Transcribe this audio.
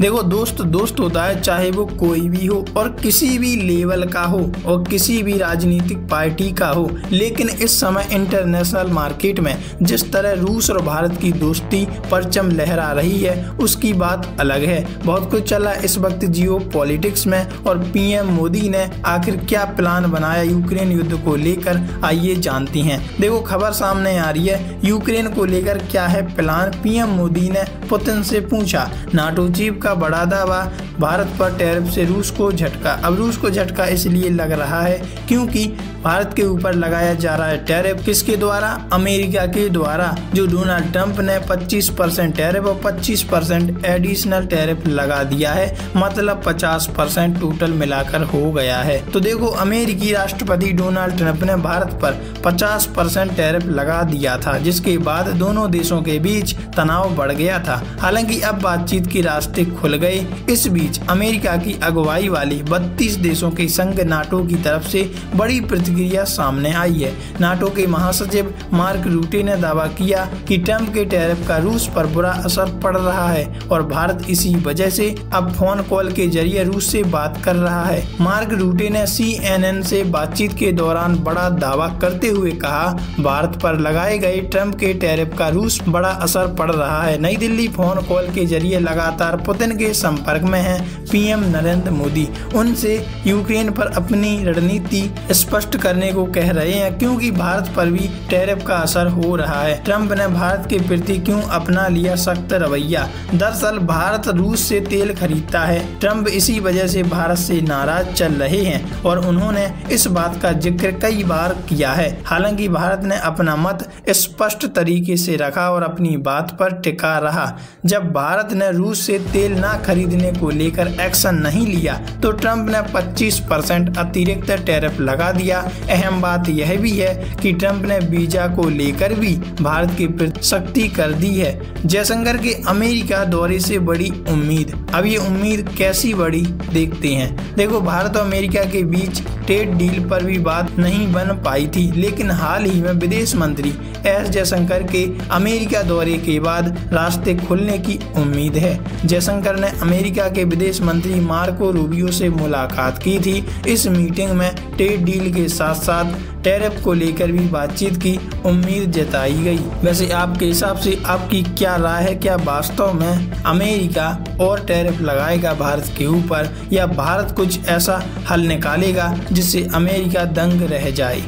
देखो दोस्त दोस्त होता है, चाहे वो कोई भी हो और किसी भी लेवल का हो और किसी भी राजनीतिक पार्टी का हो। लेकिन इस समय इंटरनेशनल मार्केट में जिस तरह रूस और भारत की दोस्ती परचम लहरा रही है उसकी बात अलग है। बहुत कुछ चला इस वक्त जियो पॉलिटिक्स में और पीएम मोदी ने आखिर क्या प्लान बनाया यूक्रेन युद्ध को लेकर, आइए जानती हैं। देखो खबर सामने आ रही है, यूक्रेन को लेकर क्या है प्लान। पीएम मोदी ने पुतिन से पूछा, नाटो चीफ का बड़ा दावा, भारत पर टैरिफ से रूस को झटका। अब रूस को झटका इसलिए लग रहा है क्योंकि भारत के ऊपर लगाया जा रहा है टैरिफ, किसके द्वारा? अमेरिका के द्वारा, जो डोनाल्ड ट्रंप ने 25% टैरिफ और 25% एडिशनल टैरिफ लगा दिया है, मतलब 50% टोटल मिलाकर हो गया है। तो देखो अमेरिकी राष्ट्रपति डोनाल्ड ट्रंप ने भारत पर 50% टैरिफ लगा दिया था, जिसके बाद दोनों देशों के बीच तनाव बढ़ गया था। हालांकि अब बातचीत के रास्ते खुल गए। इस बीच अमेरिका की अगुवाई वाली 32 देशों के संघ नाटो की तरफ से बड़ी प्रतिक्रिया सामने आई है। नाटो के महासचिव मार्क रूटे ने दावा किया कि ट्रंप के टैरिफ का रूस पर बुरा असर पड़ रहा है और भारत इसी वजह से अब फोन कॉल के जरिए रूस से बात कर रहा है। मार्क रूटे ने CNN से बातचीत के दौरान बड़ा दावा करते हुए कहा, भारत पर लगाए गए ट्रंप के टैरिफ का रूस बड़ा असर पड़ रहा है। नई दिल्ली फोन कॉल के जरिए लगातार पुतिन के संपर्क में है पीएम नरेंद्र मोदी। उनसे यूक्रेन पर अपनी रणनीति स्पष्ट करने को कह रहे हैं क्योंकि भारत पर भी टैरिफ का असर हो रहा है। ट्रंप ने भारत के प्रति क्यों अपना लिया सख्त रवैया? दरअसल भारत रूस से तेल खरीदता है। ट्रंप इसी वजह से भारत से नाराज चल रहे हैं और उन्होंने इस बात का जिक्र कई बार किया है। हालांकि भारत ने अपना मत स्पष्ट तरीके से रखा और अपनी बात पर टिका रहा। जब भारत ने रूस से तेल न खरीदने को लेकर एक्शन नहीं लिया तो ट्रंप ने 25% अतिरिक्त टैरिफ लगा दिया। अहम बात यह भी है कि ट्रंप ने वीजा को लेकर भी भारत की प्रति सख्ती कर दी है। जयशंकर के अमेरिका दौरे से बड़ी उम्मीद, अब ये उम्मीद कैसी बड़ी देखते हैं। देखो भारत और अमेरिका के बीच ट्रेड डील पर भी बात नहीं बन पाई थी, लेकिन हाल ही में विदेश मंत्री एस जयशंकर के अमेरिका दौरे के बाद रास्ते खुलने की उम्मीद है। जयशंकर ने अमेरिका के विदेश मंत्री मार्को रूबियो से मुलाकात की थी। इस मीटिंग में ट्रेड डील के साथ साथ टैरिफ को लेकर भी बातचीत की उम्मीद जताई गई। वैसे आपके हिसाब से आपकी क्या राय है? क्या वास्तव में अमेरिका और टैरिफ लगाएगा भारत के ऊपर या भारत कुछ ऐसा हल निकालेगा जिससे अमेरिका दंग रह जाए?